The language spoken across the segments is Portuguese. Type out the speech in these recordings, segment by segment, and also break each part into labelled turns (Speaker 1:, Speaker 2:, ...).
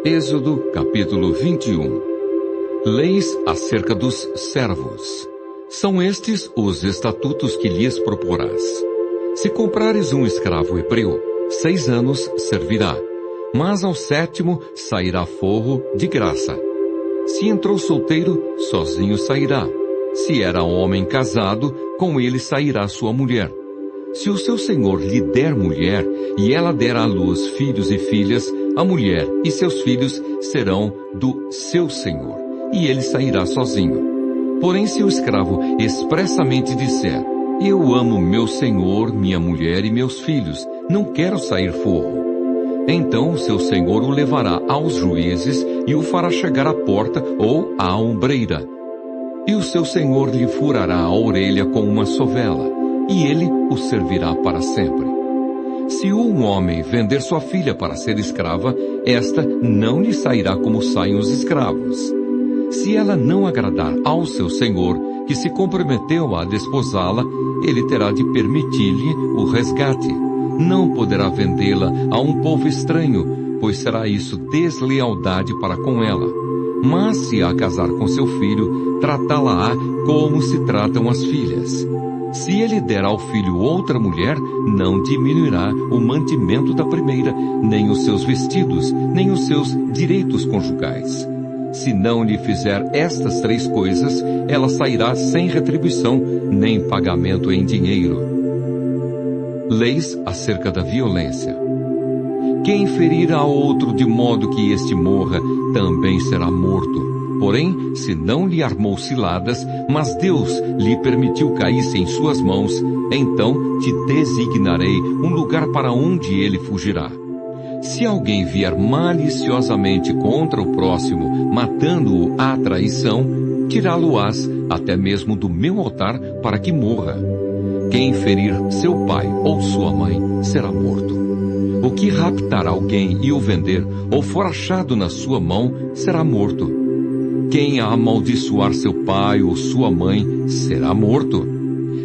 Speaker 1: Êxodo capítulo 21. Leis acerca dos servos. São estes os estatutos que lhes proporás. Se comprares um escravo hebreu, 6 anos servirá, mas ao 7º sairá forro de graça. Se entrou solteiro, sozinho sairá. Se era homem casado, com ele sairá sua mulher. Se o seu senhor lhe der mulher, e ela der à luz filhos e filhas, a mulher e seus filhos serão do seu senhor, e ele sairá sozinho. Porém, se o escravo expressamente disser: eu amo meu senhor, minha mulher e meus filhos, não quero sair forro, então o seu senhor o levará aos juízes e o fará chegar à porta ou à ombreira. E o seu senhor lhe furará a orelha com uma sovela, e ele o servirá para sempre. Se um homem vender sua filha para ser escrava, esta não lhe sairá como saem os escravos. Se ela não agradar ao seu senhor, que se comprometeu a desposá-la, ele terá de permitir-lhe o resgate. Não poderá vendê-la a um povo estranho, pois será isso deslealdade para com ela. Mas se a casar com seu filho, tratá-la-á como se tratam as filhas. Se ele der ao filho outra mulher, não diminuirá o mantimento da primeira, nem os seus vestidos, nem os seus direitos conjugais. Se não lhe fizer estas 3 coisas, ela sairá sem retribuição, nem pagamento em dinheiro. Leis acerca da violência. Quem ferir a outro de modo que este morra, também será morto. Porém, se não lhe armou ciladas, mas Deus lhe permitiu caísse em suas mãos, então te designarei um lugar para onde ele fugirá. Se alguém vier maliciosamente contra o próximo, matando-o à traição, tirá-lo-ás até mesmo do meu altar para que morra. Quem ferir seu pai ou sua mãe será morto. O que raptar alguém e o vender, ou for achado na sua mão, será morto. Quem amaldiçoar seu pai ou sua mãe será morto.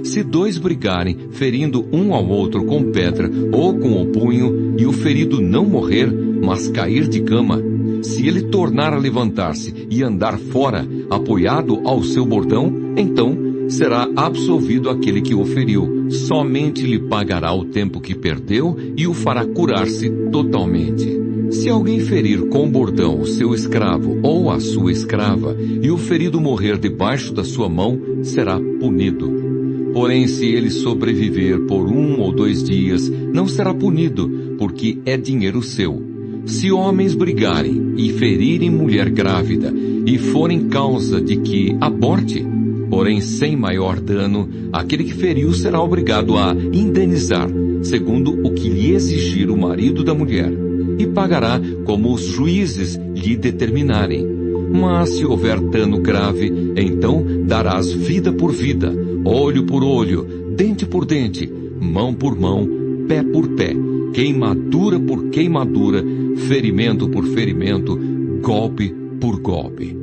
Speaker 1: Se 2 brigarem, ferindo um ao outro com pedra ou com o punho, e o ferido não morrer, mas cair de cama, se ele tornar a levantar-se e andar fora, apoiado ao seu bordão, então será absolvido aquele que o feriu. Somente lhe pagará o tempo que perdeu e o fará curar-se totalmente. Se alguém ferir com bordão o seu escravo ou a sua escrava, e o ferido morrer debaixo da sua mão, será punido. Porém, se ele sobreviver por 1 ou 2 dias, não será punido, porque é dinheiro seu. Se homens brigarem e ferirem mulher grávida, e forem causa de que aborte, porém sem maior dano, aquele que feriu será obrigado a indenizar, segundo o que lhe exigir o marido da mulher, e pagará como os juízes lhe determinarem. Mas se houver dano grave, então darás vida por vida, olho por olho, dente por dente, mão por mão, pé por pé, queimadura por queimadura, ferimento por ferimento, golpe por golpe.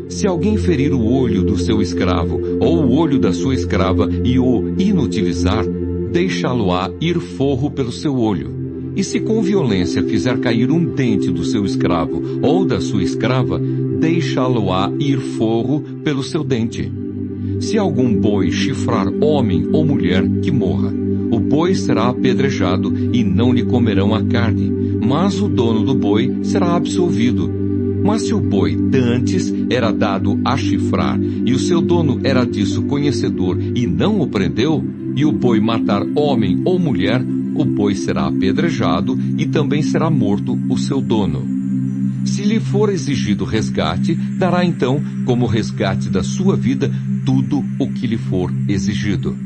Speaker 1: Se alguém ferir o olho do seu escravo, ou o olho da sua escrava, e o inutilizar, deixá-lo-á ir forro pelo seu olho. E se com violência fizer cair um dente do seu escravo ou da sua escrava, deixá-lo-á ir forro pelo seu dente. Se algum boi chifrar homem ou mulher, que morra. O boi será apedrejado e não lhe comerão a carne, mas o dono do boi será absolvido. Mas se o boi dantes era dado a chifrar, e o seu dono era disso conhecedor e não o prendeu, e o boi matar homem ou mulher, o boi será apedrejado e também será morto o seu dono. Se lhe for exigido resgate, dará então, como resgate da sua vida, tudo o que lhe for exigido.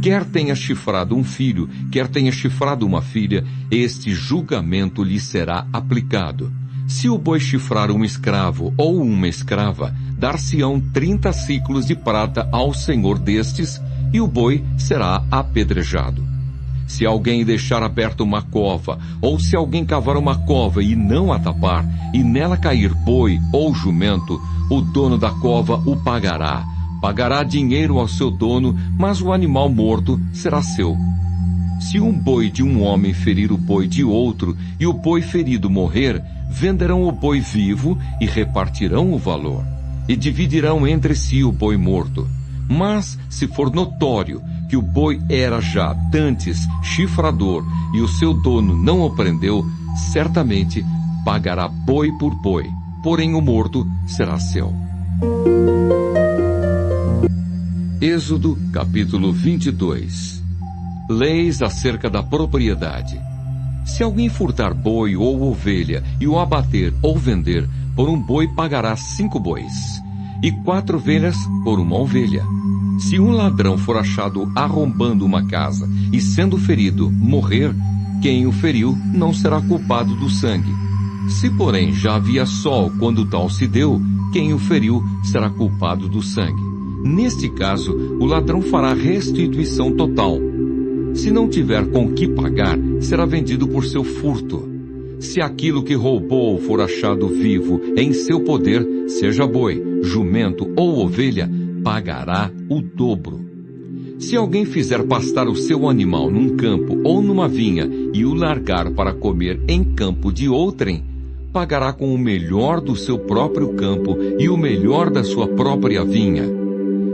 Speaker 1: Quer tenha chifrado um filho, quer tenha chifrado uma filha, este julgamento lhe será aplicado. Se o boi chifrar um escravo ou uma escrava, dar-se-ão 30 siclos de prata ao senhor destes, e o boi será apedrejado. Se alguém deixar aberta uma cova, ou se alguém cavar uma cova e não a tapar, e nela cair boi ou jumento, o dono da cova o pagará. Pagará dinheiro ao seu dono, mas o animal morto será seu. Se um boi de um homem ferir o boi de outro, e o boi ferido morrer, venderão o boi vivo e repartirão o valor, e dividirão entre si o boi morto. Mas, se for notório que o boi era já dantes chifrador, e o seu dono não o prendeu, certamente pagará boi por boi, porém o morto será seu. Êxodo, capítulo 22. Leis acerca da propriedade. Se alguém furtar boi ou ovelha e o abater ou vender, por um boi pagará 5 bois, e 4 ovelhas por uma ovelha. Se um ladrão for achado arrombando uma casa e sendo ferido morrer, quem o feriu não será culpado do sangue. Se porém já havia sol quando tal se deu, quem o feriu será culpado do sangue. Neste caso, o ladrão fará restituição total. Se não tiver com que pagar, será vendido por seu furto. Se aquilo que roubou for achado vivo em seu poder, seja boi, jumento ou ovelha, pagará o dobro. Se alguém fizer pastar o seu animal num campo ou numa vinha e o largar para comer em campo de outrem, pagará com o melhor do seu próprio campo e o melhor da sua própria vinha.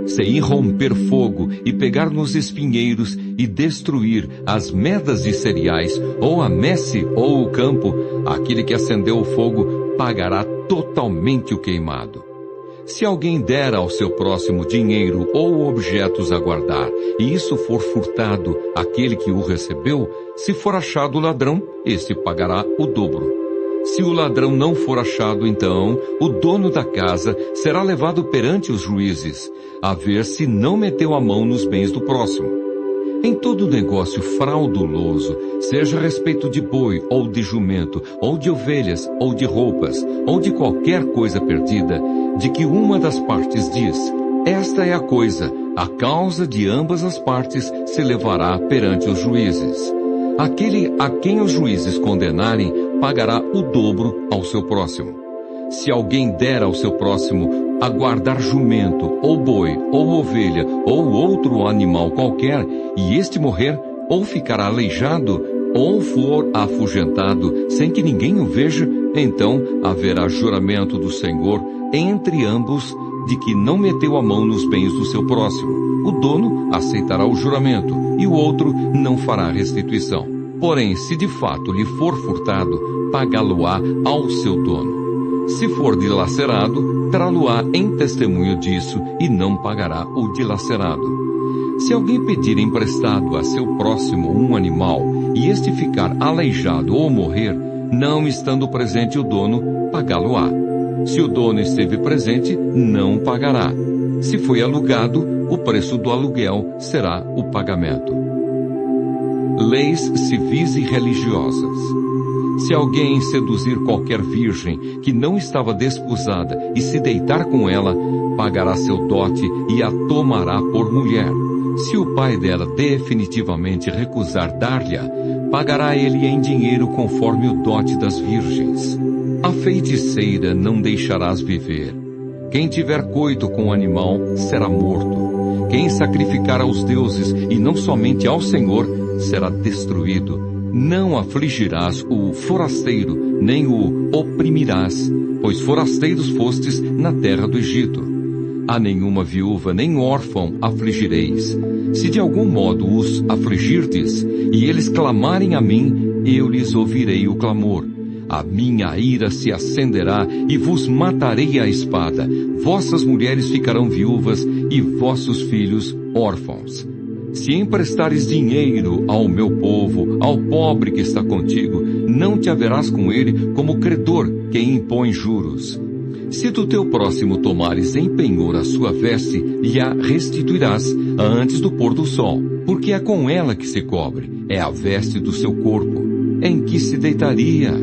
Speaker 1: Se irromper fogo e pegar nos espinheiros e destruir as medas de cereais, ou a messe ou o campo, aquele que acendeu o fogo pagará totalmente o queimado. Se alguém der ao seu próximo dinheiro ou objetos a guardar, e isso for furtado àquele que o recebeu, se for achado o ladrão, este pagará o dobro. Se o ladrão não for achado, então, o dono da casa será levado perante os juízes, a ver se não meteu a mão nos bens do próximo. Em todo negócio frauduloso, seja a respeito de boi, ou de jumento, ou de ovelhas, ou de roupas, ou de qualquer coisa perdida, de que uma das partes diz, esta é a coisa, a causa de ambas as partes se levará perante os juízes. Aquele a quem os juízes condenarem, pagará o dobro ao seu próximo. Se alguém der ao seu próximo a guardar jumento, ou boi, ou ovelha, ou outro animal qualquer, e este morrer, ou ficar aleijado, ou for afugentado, sem que ninguém o veja, então haverá juramento do Senhor entre ambos, de que não meteu a mão nos bens do seu próximo. O dono aceitará o juramento, e o outro não fará restituição. Porém, se de fato lhe for furtado, pagá-lo-á ao seu dono. Se for dilacerado, trá-lo-á em testemunho disso, e não pagará o dilacerado. Se alguém pedir emprestado a seu próximo um animal, e este ficar aleijado ou morrer, não estando presente o dono, pagá-lo-á. Se o dono esteve presente, não pagará. Se foi alugado, o preço do aluguel será o pagamento. Leis civis e religiosas. Se alguém seduzir qualquer virgem que não estava desposada e se deitar com ela, pagará seu dote e a tomará por mulher. Se o pai dela definitivamente recusar dar-lhe-a, pagará ele em dinheiro conforme o dote das virgens. A feiticeira não deixarás viver. Quem tiver coito com o animal será morto. Quem sacrificar aos deuses e não somente ao Senhor será destruído. Não afligirás o forasteiro, nem o oprimirás, pois forasteiros fostes na terra do Egito. A nenhuma viúva nem órfão afligireis. Se de algum modo os afligirdes, e eles clamarem a mim, eu lhes ouvirei o clamor. A minha ira se acenderá e vos matarei à espada. Vossas mulheres ficarão viúvas e vossos filhos órfãos. Se emprestares dinheiro ao meu povo, ao pobre que está contigo, não te haverás com ele como credor que impõe juros. Se do teu próximo tomares em penhor a sua veste, lhe a restituirás antes do pôr do sol, porque é com ela que se cobre, é a veste do seu corpo, em que se deitaria.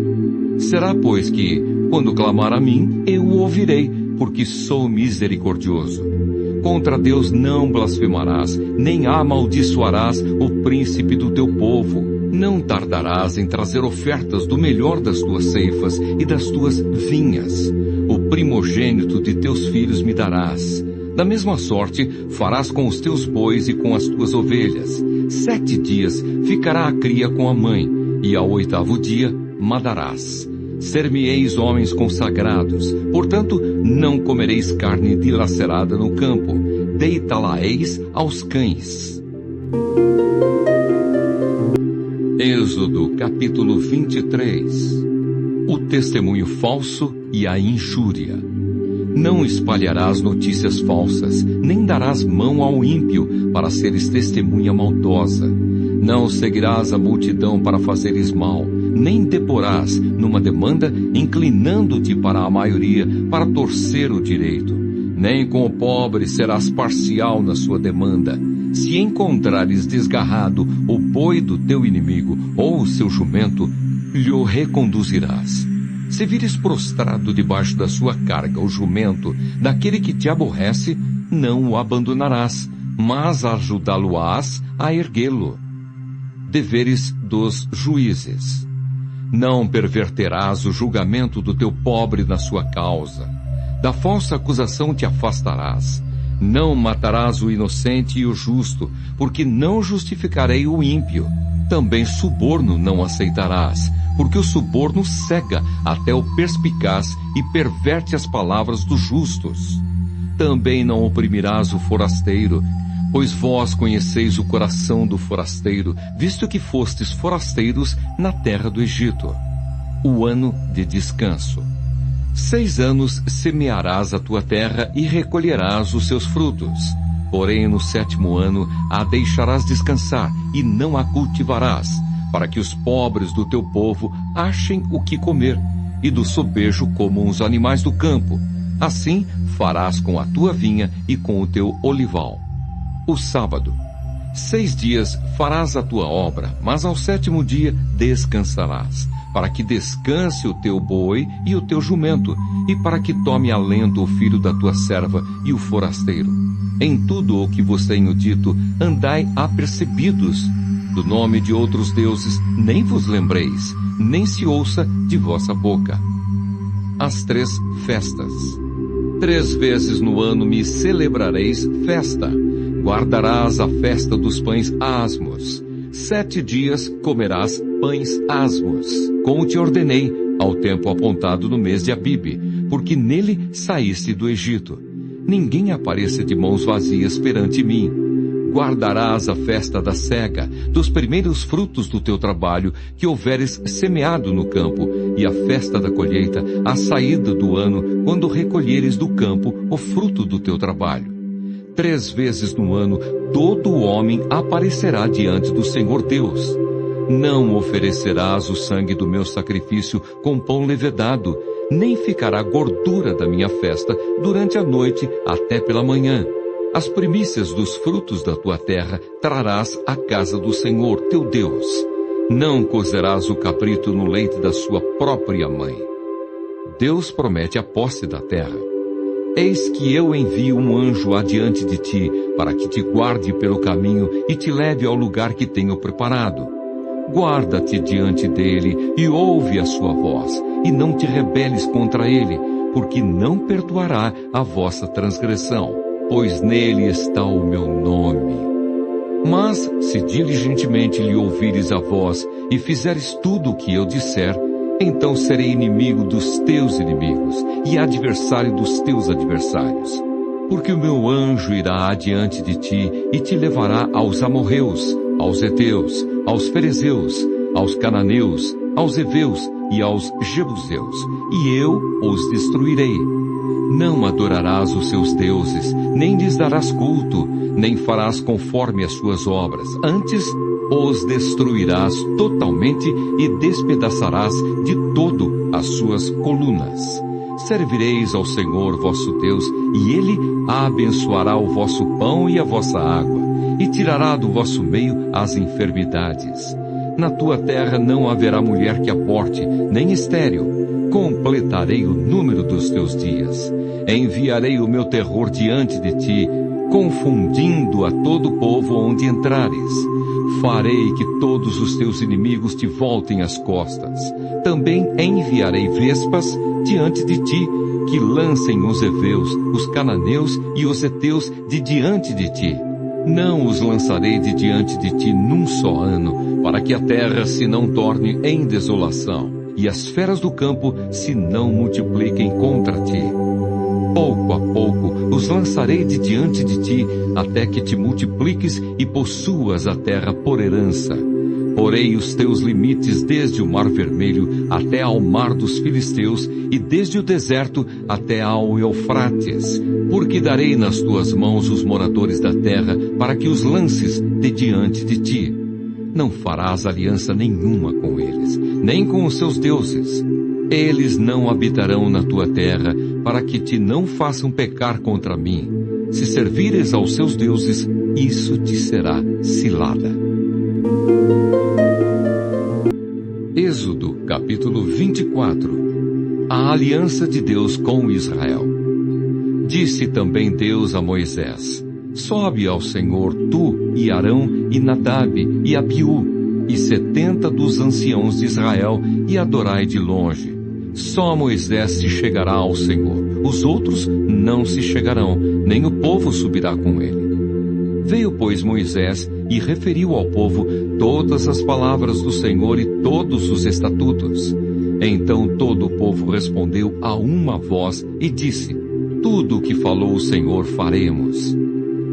Speaker 1: Será, pois, que, quando clamar a mim, eu o ouvirei, porque sou misericordioso. Contra Deus não blasfemarás, nem amaldiçoarás o príncipe do teu povo. Não tardarás em trazer ofertas do melhor das tuas ceifas e das tuas vinhas. O primogênito de teus filhos me darás. Da mesma sorte farás com os teus bois e com as tuas ovelhas. 7 dias ficará a cria com a mãe, e ao 8º dia matarás. Ser-me-eis homens consagrados, portanto não comereis carne dilacerada no campo, deitá-la-eis aos cães. Êxodo capítulo 23. O testemunho falso e a injúria. Não espalharás notícias falsas, nem darás mão ao ímpio para seres testemunha maldosa. Não seguirás a multidão para fazeres mal, nem deporás numa demanda inclinando-te para a maioria para torcer o direito. Nem com o pobre serás parcial na sua demanda. Se encontrares desgarrado o boi do teu inimigo ou o seu jumento, lhe o reconduzirás. Se vires prostrado debaixo da sua carga o jumento daquele que te aborrece, não o abandonarás, mas ajudá-lo-ás a erguê-lo. Deveres dos juízes. Não perverterás o julgamento do teu pobre na sua causa. Da falsa acusação te afastarás. Não matarás o inocente e o justo, porque não justificarei o ímpio. Também suborno não aceitarás, porque o suborno cega até o perspicaz e perverte as palavras dos justos. Também não oprimirás o forasteiro, pois vós conheceis o coração do forasteiro, visto que fostes forasteiros na terra do Egito. O ano de descanso. 6 anos semearás a tua terra e recolherás os seus frutos. Porém, no 7º ano a deixarás descansar e não a cultivarás, para que os pobres do teu povo achem o que comer, e do sobejo comam os animais do campo. Assim farás com a tua vinha e com o teu olival. O sábado. 6 dias farás a tua obra, mas ao 7º dia descansarás, para que descanse o teu boi e o teu jumento, e para que tome alento o filho da tua serva e o forasteiro. Em tudo o que vos tenho dito, andai apercebidos. Do nome de outros deuses nem vos lembreis, nem se ouça de vossa boca. As 3 festas. 3 vezes no ano me celebrareis festa. Guardarás a festa dos pães asmos. 7 dias comerás pães asmos, como te ordenei, ao tempo apontado no mês de Abibe, porque nele saíste do Egito. Ninguém apareça de mãos vazias perante mim. Guardarás a festa da cega, dos primeiros frutos do teu trabalho, que houveres semeado no campo, e a festa da colheita, a saída do ano, quando recolheres do campo o fruto do teu trabalho. 3 vezes no ano, todo homem aparecerá diante do Senhor Deus. Não oferecerás o sangue do meu sacrifício com pão levedado, nem ficará gordura da minha festa durante a noite até pela manhã. As primícias dos frutos da tua terra trarás à casa do Senhor teu Deus. Não cozerás o cabrito no leite da sua própria mãe. Deus promete a posse da terra. Eis que eu envio um anjo adiante de ti, para que te guarde pelo caminho e te leve ao lugar que tenho preparado. Guarda-te diante dele e ouve a sua voz, e não te rebeles contra ele, porque não perdoará a vossa transgressão, pois nele está o meu nome. Mas, se diligentemente lhe ouvires a voz e fizeres tudo o que eu disser, então serei inimigo dos teus inimigos e adversário dos teus adversários. Porque o meu anjo irá adiante de ti e te levará aos amorreus, aos heteus, aos ferezeus, aos cananeus, aos heveus e aos jebuseus, e eu os destruirei. Não adorarás os seus deuses, nem lhes darás culto, nem farás conforme as suas obras. Antes, os destruirás totalmente e despedaçarás de todo as suas colunas. Servireis ao Senhor vosso Deus, e Ele abençoará o vosso pão e a vossa água, e tirará do vosso meio as enfermidades. Na tua terra não haverá mulher que aborte, nem estéril. Completarei o número dos teus dias. Enviarei o meu terror diante de ti, confundindo a todo o povo onde entrares. Farei que todos os teus inimigos te voltem as costas. Também enviarei vespas diante de ti, que lancem os heveus, os cananeus e os heteus de diante de ti. Não os lançarei de diante de ti num só ano, para que a terra se não torne em desolação, e as feras do campo se não multipliquem contra ti. Pouco a pouco os lançarei de diante de ti, até que te multipliques e possuas a terra por herança. Porei os teus limites desde o mar vermelho até ao mar dos filisteus, e desde o deserto até ao Eufrates, porque darei nas tuas mãos os moradores da terra, para que os lances de diante de ti. Não farás aliança nenhuma com eles, nem com os seus deuses. Eles não habitarão na tua terra, para que te não façam pecar contra mim. Se servires aos seus deuses, isso te será cilada. Êxodo, capítulo 24. A aliança de Deus com Israel. Disse também Deus a Moisés: sobe ao Senhor tu e Arão e Nadab e Abiú e 70 dos anciãos de Israel, e adorai de longe. Só Moisés se chegará ao Senhor, os outros não se chegarão, nem o povo subirá com ele. Veio, pois, Moisés e referiu ao povo todas as palavras do Senhor e todos os estatutos. Então todo o povo respondeu a uma voz e disse: tudo o que falou o Senhor faremos.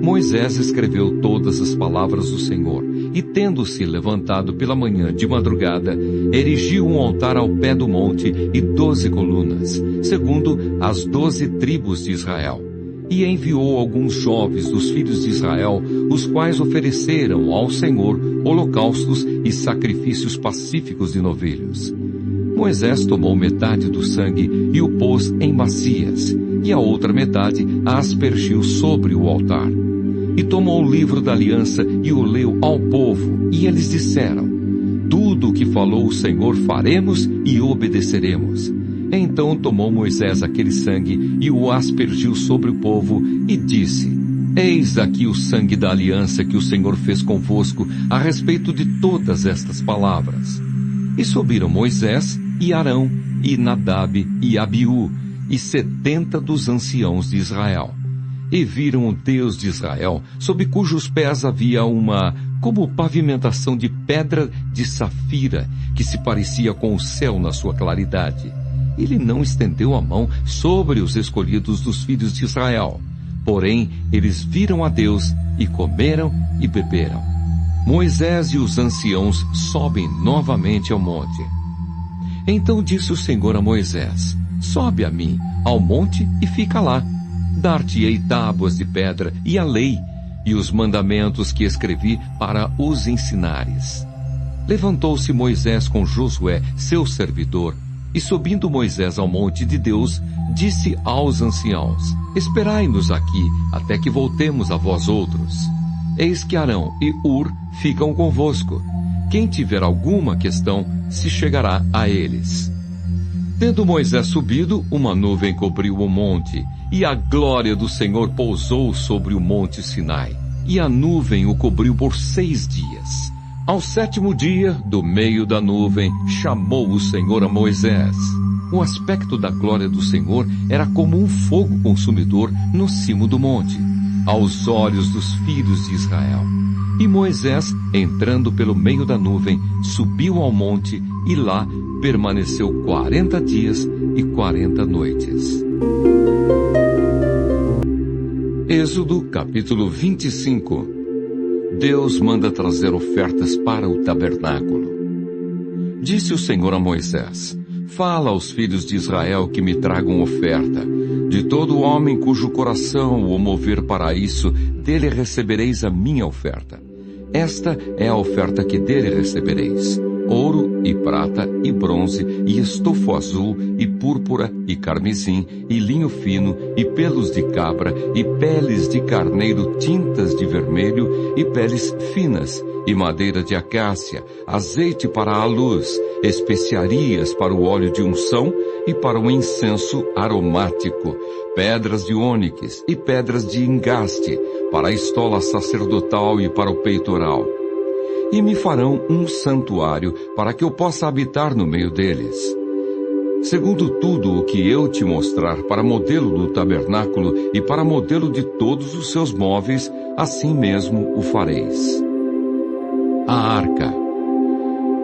Speaker 1: Moisés escreveu todas as palavras do Senhor, e tendo-se levantado pela manhã de madrugada, erigiu um altar ao pé do monte e 12 colunas, segundo as 12 tribos de Israel. E enviou alguns jovens dos filhos de Israel, os quais ofereceram ao Senhor holocaustos e sacrifícios pacíficos de novilhos. Moisés tomou metade do sangue e o pôs em bacias, e a outra metade a aspergiu sobre o altar. E tomou o livro da aliança e o leu ao povo, e eles disseram: tudo o que falou o Senhor faremos e obedeceremos. Então tomou Moisés aquele sangue e o aspergiu sobre o povo, e disse: eis aqui o sangue da aliança que o Senhor fez convosco a respeito de todas estas palavras. E subiram Moisés e Arão e Nadab e Abiú e 70 dos anciãos de Israel. E viram o Deus de Israel, sob cujos pés havia uma como pavimentação de pedra de safira, que se parecia com o céu na sua claridade. Ele não estendeu a mão sobre os escolhidos dos filhos de Israel. Porém, eles viram a Deus e comeram e beberam. Moisés e os anciãos sobem novamente ao monte. Então disse o Senhor a Moisés: sobe a mim ao monte e fica lá. Dar-te-ei tábuas de pedra e a lei, e os mandamentos que escrevi para os ensinares. Levantou-se Moisés com Josué, seu servidor, e subindo Moisés ao monte de Deus, disse aos anciãos: esperai-nos aqui, até que voltemos a vós outros. Eis que Arão e Ur ficam convosco. Quem tiver alguma questão, se chegará a eles. Tendo Moisés subido, uma nuvem cobriu o monte, e a glória do Senhor pousou sobre o monte Sinai, e a nuvem o cobriu por 6 dias. Ao 7º dia, do meio da nuvem, chamou o Senhor a Moisés. O aspecto da glória do Senhor era como um fogo consumidor no cimo do monte, aos olhos dos filhos de Israel. E Moisés, entrando pelo meio da nuvem, subiu ao monte e lá permaneceu 40 dias e 40 noites. Êxodo, capítulo 25. Deus manda trazer ofertas para o tabernáculo. Disse o Senhor a Moisés: fala aos filhos de Israel que me tragam oferta. De todo homem cujo coração o mover para isso, dele recebereis a minha oferta. Esta é a oferta que dele recebereis: ouro e prata e bronze e estofo azul e púrpura e carmesim e linho fino e pelos de cabra e peles de carneiro tintas de vermelho e peles finas e madeira de acácia, azeite para a luz, especiarias para o óleo de unção e para o incenso aromático, pedras de ônix e pedras de engaste, para a estola sacerdotal e para o peitoral. e me farão um santuário para que eu possa habitar no meio deles. Segundo tudo o que eu te mostrar para modelo do tabernáculo e para modelo de todos os seus móveis, assim mesmo o fareis. A arca.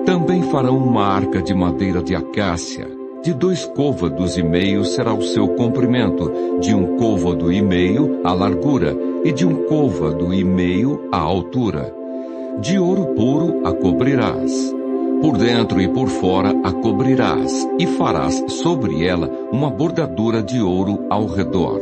Speaker 1: Também farão uma arca de madeira de acácia. De 2 côvados e meio será o seu comprimento, de 1 côvado e meio a largura, e de 1 côvado e meio a altura. De ouro puro a cobrirás. Por dentro e por fora a cobrirás, e farás sobre ela uma bordadura de ouro ao redor.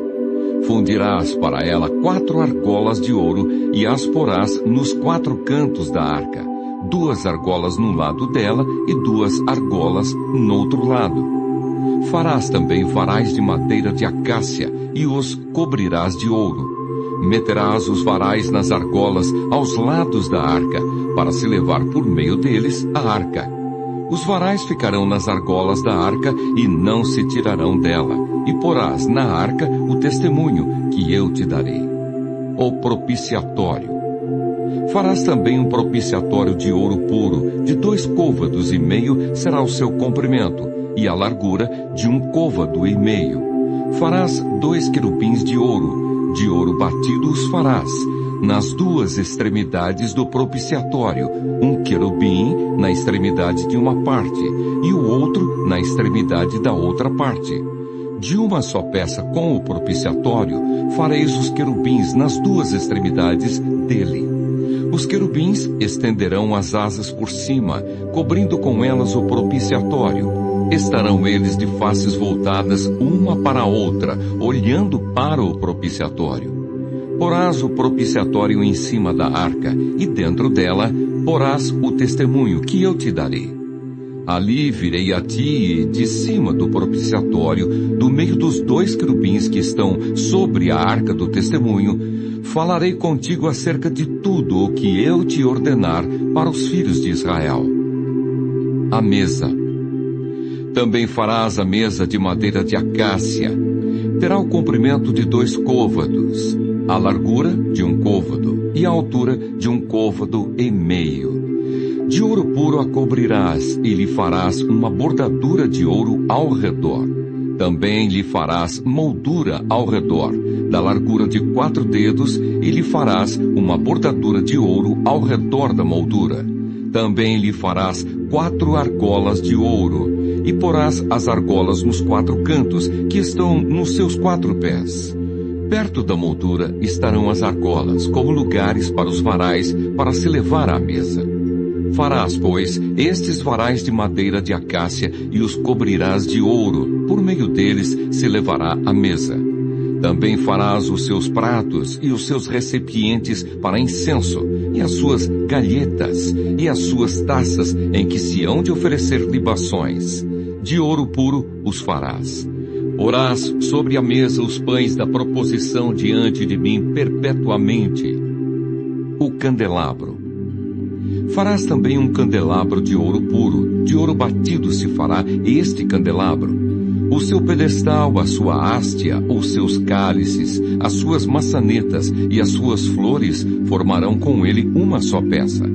Speaker 1: Fundirás para ela 4 argolas de ouro, e as porás nos 4 cantos da arca, 2 argolas num lado dela e 2 argolas no outro lado. Farás também varais de madeira de acácia, e os cobrirás de ouro. Meterás os varais nas argolas aos lados da arca, para se levar por meio deles a arca. Os varais ficarão nas argolas da arca e não se tirarão dela, e porás na arca o testemunho que eu te darei. O propiciatório. Farás também um propiciatório de ouro puro, de 2 côvados e meio será o seu comprimento, e a largura de 1 côvado e meio. Farás 2 querubins de ouro batido os farás, nas 2 extremidades do propiciatório, um querubim na extremidade de uma parte, e o outro na extremidade da outra parte. De uma só peça com o propiciatório, fareis os querubins nas 2 extremidades dele. Os querubins estenderão as asas por cima, cobrindo com elas o propiciatório. Estarão eles de faces voltadas uma para a outra, olhando para o propiciatório. Porás o propiciatório em cima da arca, e dentro dela porás o testemunho que eu te darei. Ali virei a ti, de cima do propiciatório, do meio dos 2 querubins que estão sobre a arca do testemunho, falarei contigo acerca de tudo o que eu te ordenar para os filhos de Israel. A mesa. Também farás a mesa de madeira de acácia. Terá o comprimento de 2 côvados, a largura de 1 côvado e a altura de 1 côvado e meio. De ouro puro a cobrirás e lhe farás uma bordadura de ouro ao redor. Também lhe farás moldura ao redor, da largura de 4 dedos, e lhe farás uma bordadura de ouro ao redor da moldura. Também lhe farás 4 argolas de ouro, e porás as argolas nos 4 cantos, que estão nos seus 4 pés. Perto da moldura estarão as argolas, como lugares para os varais, para se levar à mesa. Farás, pois, estes varais de madeira de acácia, e os cobrirás de ouro, por meio deles se levará a mesa. Também farás os seus pratos e os seus recipientes para incenso, e as suas galhetas, e as suas taças em que se hão de oferecer libações. De ouro puro os farás. Porás sobre a mesa os pães da proposição diante de mim perpetuamente. O candelabro. Farás também um candelabro de ouro puro, de ouro batido se fará este candelabro. O seu pedestal, a sua hástia, os seus cálices, as suas maçanetas e as suas flores formarão com ele uma só peça.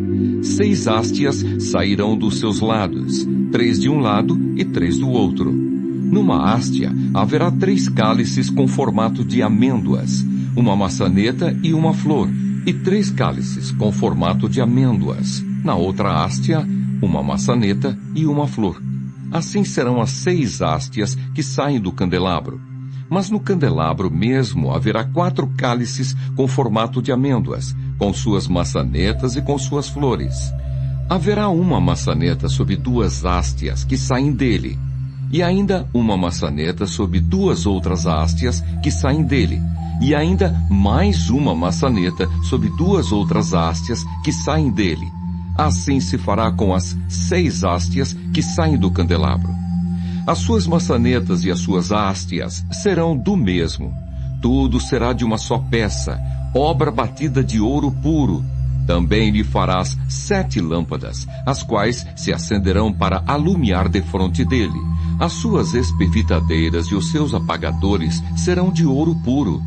Speaker 1: 6 hástias sairão dos seus lados, 3 de um lado e 3 do outro. Numa hástia haverá 3 cálices com formato de amêndoas, uma maçaneta e uma flor, e 3 cálices com formato de amêndoas. Na outra hástia, uma maçaneta e uma flor. Assim serão as 6 hástias que saem do candelabro. Mas no candelabro mesmo haverá 4 cálices com formato de amêndoas, com suas maçanetas e com suas flores. Haverá uma maçaneta sob 2 hástias que saem dele, e ainda uma maçaneta sob 2 outras hástias que saem dele, e ainda mais uma maçaneta sob 2 outras hástias que saem dele. Assim se fará com as 6 hástias que saem do candelabro. As suas maçanetas e as suas hástias serão do mesmo. Tudo será de uma só peça, obra batida de ouro puro. Também lhe farás 7 lâmpadas, as quais se acenderão para alumiar defronte dele. As suas espevitadeiras e os seus apagadores serão de ouro puro.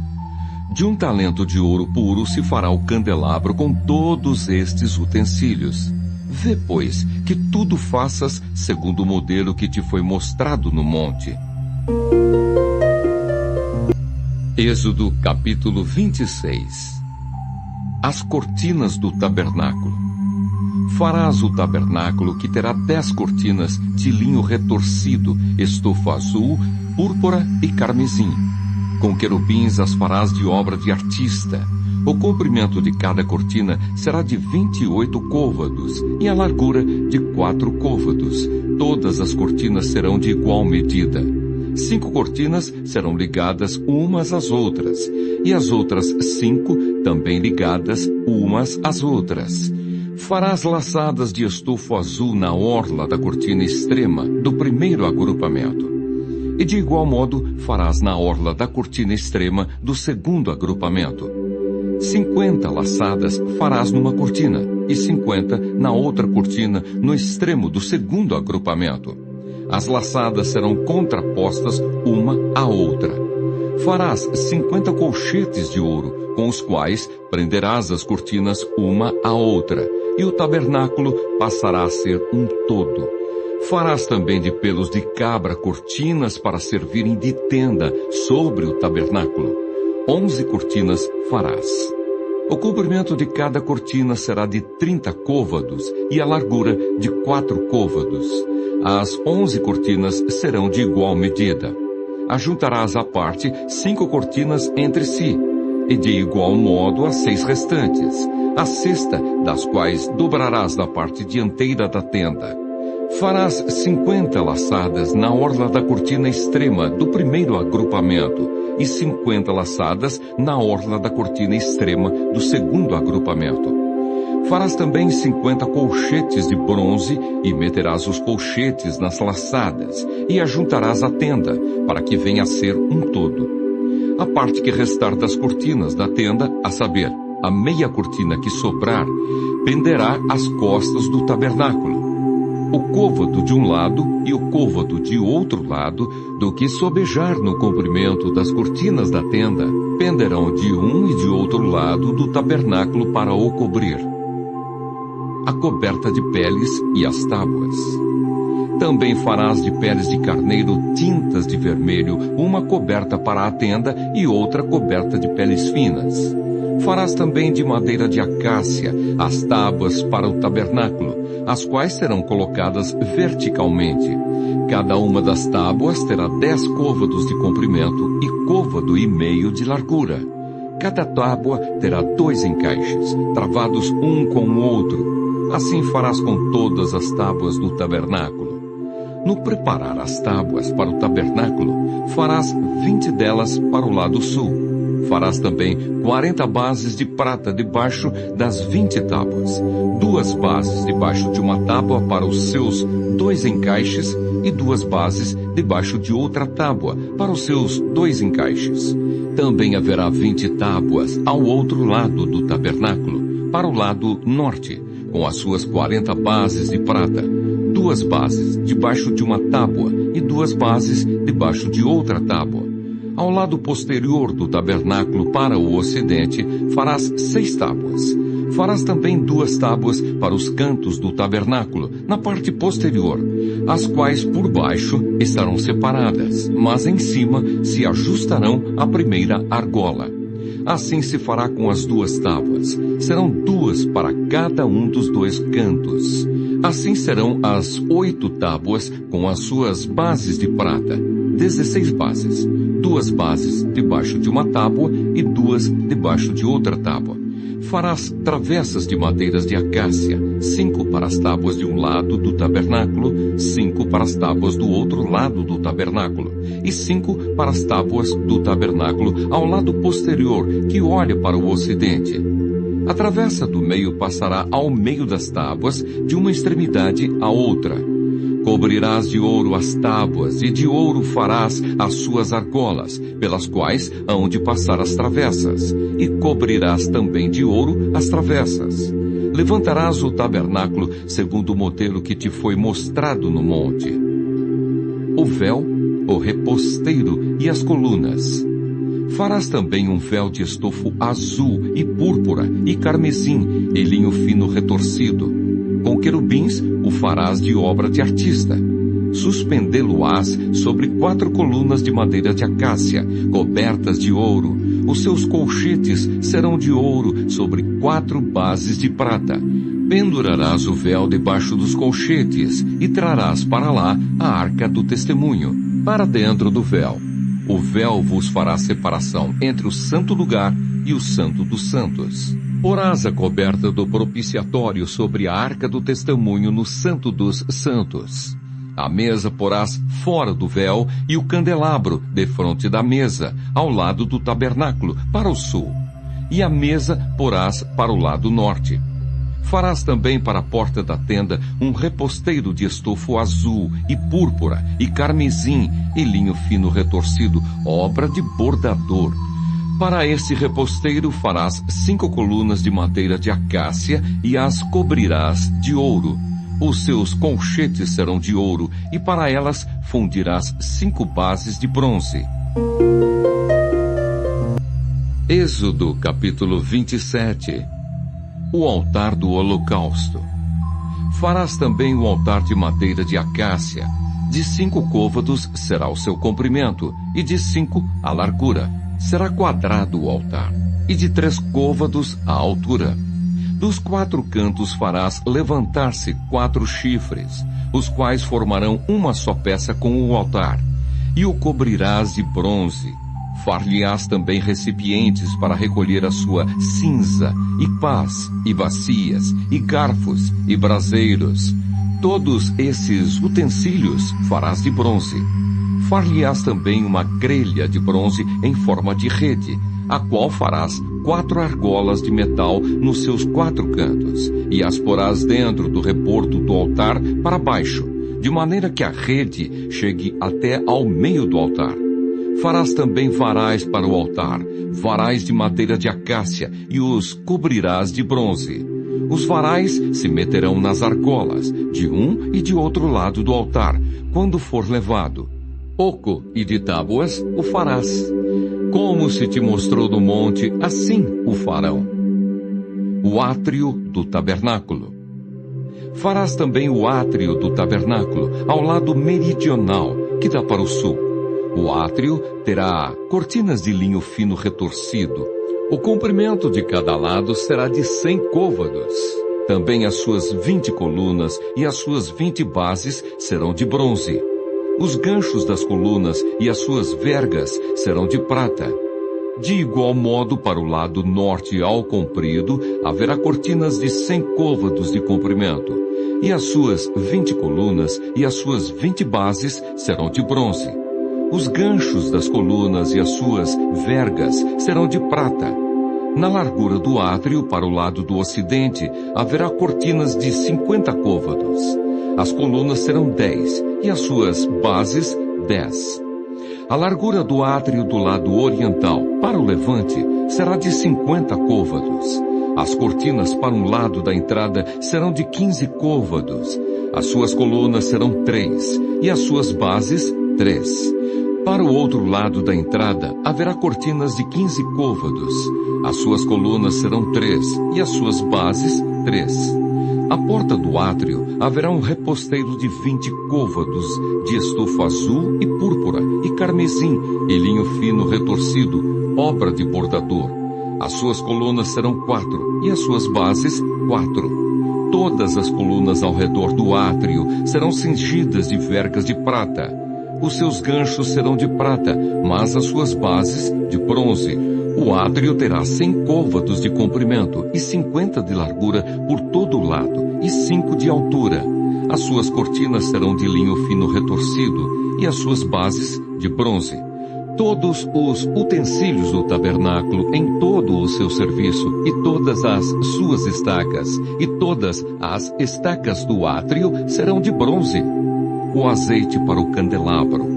Speaker 1: De 1 talento de ouro puro se fará o candelabro com todos estes utensílios. Vê, pois, que tudo faças segundo o modelo que te foi mostrado no monte. Êxodo capítulo 26. As cortinas do tabernáculo. Farás o tabernáculo, que terá 10 cortinas de linho retorcido, estofa azul, púrpura e carmesim. Com querubins as farás de obra de artista. O comprimento de cada cortina será de 28 côvados e a largura de 4 côvados. Todas as cortinas serão de igual medida. 5 cortinas serão ligadas umas às outras, e as outras 5 também ligadas umas às outras. Farás laçadas de estofo azul na orla da cortina extrema do primeiro agrupamento. E de igual modo farás na orla da cortina extrema do segundo agrupamento. 50 laçadas farás numa cortina, e 50 na outra cortina no extremo do segundo agrupamento. As laçadas serão contrapostas uma à outra. Farás 50 colchetes de ouro, com os quais prenderás as cortinas uma à outra, e o tabernáculo passará a ser um todo. Farás também de pelos de cabra cortinas para servirem de tenda sobre o tabernáculo. 11 cortinas farás. O comprimento de cada cortina será de 30 côvados e a largura de 4 côvados. As 11 cortinas serão de igual medida. Ajuntarás à parte 5 cortinas entre si, e de igual modo as 6 restantes, a sexta das quais dobrarás na parte dianteira da tenda. Farás 50 laçadas na orla da cortina extrema do primeiro agrupamento e 50 laçadas na orla da cortina extrema do segundo agrupamento. Farás também 50 colchetes de bronze e meterás os colchetes nas laçadas e ajuntarás a tenda, para que venha a ser um todo. A parte que restar das cortinas da tenda, a saber, a meia cortina que sobrar, penderá às costas do tabernáculo. O côvado de um lado e o côvado de outro lado, do que sobejar no comprimento das cortinas da tenda, penderão de um e de outro lado do tabernáculo para o cobrir. A coberta de peles e as tábuas. Também farás de peles de carneiro tintas de vermelho, uma coberta para a tenda e outra coberta de peles finas. Farás também de madeira de acácia as tábuas para o tabernáculo, as quais serão colocadas verticalmente. Cada uma das tábuas terá 10 côvados de comprimento e côvado e meio de largura. Cada tábua terá 2 encaixes, travados um com o outro. Assim farás com todas as tábuas do tabernáculo. No preparar as tábuas para o tabernáculo, farás 20 delas para o lado sul. Farás também 40 bases de prata debaixo das 20 tábuas, 2 bases debaixo de uma tábua para os seus 2 encaixes e 2 bases debaixo de outra tábua para os seus 2 encaixes. Também haverá 20 tábuas ao outro lado do tabernáculo, para o lado norte, com as suas 40 bases de prata, 2 bases debaixo de uma tábua e 2 bases debaixo de outra tábua. Ao lado posterior do tabernáculo para o ocidente, farás 6 tábuas. Farás também 2 tábuas para os cantos do tabernáculo, na parte posterior, as quais por baixo estarão separadas, mas em cima se ajustarão à primeira argola. Assim se fará com as 2 tábuas. Serão 2 para cada um dos 2 cantos. Assim serão as 8 tábuas com as suas bases de prata, 16 bases, 2 bases debaixo de uma tábua e 2 debaixo de outra tábua. Farás travessas de madeiras de acácia, 5 para as tábuas de um lado do tabernáculo, 5 para as tábuas do outro lado do tabernáculo, e 5 para as tábuas do tabernáculo ao lado posterior, que olha para o ocidente. A travessa do meio passará ao meio das tábuas, de uma extremidade à outra. Cobrirás de ouro as tábuas, e de ouro farás as suas argolas, pelas quais hão de passar as travessas, e cobrirás também de ouro as travessas. Levantarás o tabernáculo segundo o modelo que te foi mostrado no monte. O véu, o reposteiro e as colunas. Farás também um véu de estofo azul e púrpura e carmesim e linho fino retorcido. Com querubins o farás de obra de artista. Suspendê-lo-ás sobre 4 colunas de madeira de acácia, cobertas de ouro. Os seus colchetes serão de ouro sobre 4 bases de prata. Pendurarás o véu debaixo dos colchetes e trarás para lá a arca do testemunho, para dentro do véu. O véu vos fará separação entre o santo lugar e o santo dos santos. Porás a coberta do propiciatório sobre a arca do testemunho no santo dos santos. A mesa porás fora do véu e o candelabro defronte da mesa, ao lado do tabernáculo, para o sul. E a mesa porás para o lado norte. Farás também para a porta da tenda um reposteiro de estofo azul e púrpura e carmesim e linho fino retorcido, obra de bordador. Para este reposteiro farás 5 colunas de madeira de acácia e as cobrirás de ouro. Os seus colchetes serão de ouro, e para elas fundirás 5 bases de bronze. Êxodo capítulo 27. O altar do holocausto. Farás também o altar de madeira de acácia. De 5 côvados será o seu comprimento, e de 5 a largura. Será quadrado o altar, e de 3 côvados a altura. Dos 4 cantos farás levantar-se 4 chifres, os quais formarão uma só peça com o altar, e o cobrirás de bronze. Far-lhe-ás também recipientes para recolher a sua cinza, e pás, e bacias, e garfos, e braseiros. Todos esses utensílios farás de bronze. Far-lhe-ás também uma grelha de bronze em forma de rede, a qual farás 4 argolas de metal nos seus 4 cantos, e as porás dentro do rebordo do altar para baixo, de maneira que a rede chegue até ao meio do altar. Farás também varais para o altar, varais de madeira de acácia, e os cobrirás de bronze. Os varais se meterão nas argolas, de um e de outro lado do altar, quando for levado. Oco e de tábuas o farás. Como se te mostrou no monte, assim o farão. O átrio do tabernáculo. Farás também o átrio do tabernáculo, ao lado meridional, que dá para o sul. O átrio terá cortinas de linho fino retorcido. O comprimento de cada lado será de 100 côvados. Também as suas 20 colunas e as suas 20 bases serão de bronze. Os ganchos das colunas e as suas vergas serão de prata. De igual modo, para o lado norte ao comprido, haverá cortinas de 100 côvados de comprimento. E as suas 20 colunas e as suas 20 bases serão de bronze. Os ganchos das colunas e as suas vergas serão de prata. Na largura do átrio, para o lado do ocidente, haverá cortinas de 50 côvados. As colunas serão 10, e as suas bases 10. A largura do átrio do lado oriental, para o levante, será de 50 côvados. As cortinas para um lado da entrada serão de 15 côvados. As suas colunas serão 3, e as suas bases 3. Para o outro lado da entrada, haverá cortinas de 15 côvados. As suas colunas serão 3, e as suas bases 3. À porta do átrio haverá um reposteiro de 20 côvados, de estofo azul e púrpura, e carmesim, e linho fino retorcido, obra de bordador. As suas colunas serão 4, e as suas bases 4. Todas as colunas ao redor do átrio serão cingidas de vergas de prata. Os seus ganchos serão de prata, mas as suas bases de bronze. O átrio terá 100 côvados de comprimento e 50 de largura por todo o lado, e 5 de altura. As suas cortinas serão de linho fino retorcido, e as suas bases de bronze. Todos os utensílios do tabernáculo em todo o seu serviço, e todas as suas estacas, e todas as estacas do átrio serão de bronze. O azeite para o candelabro.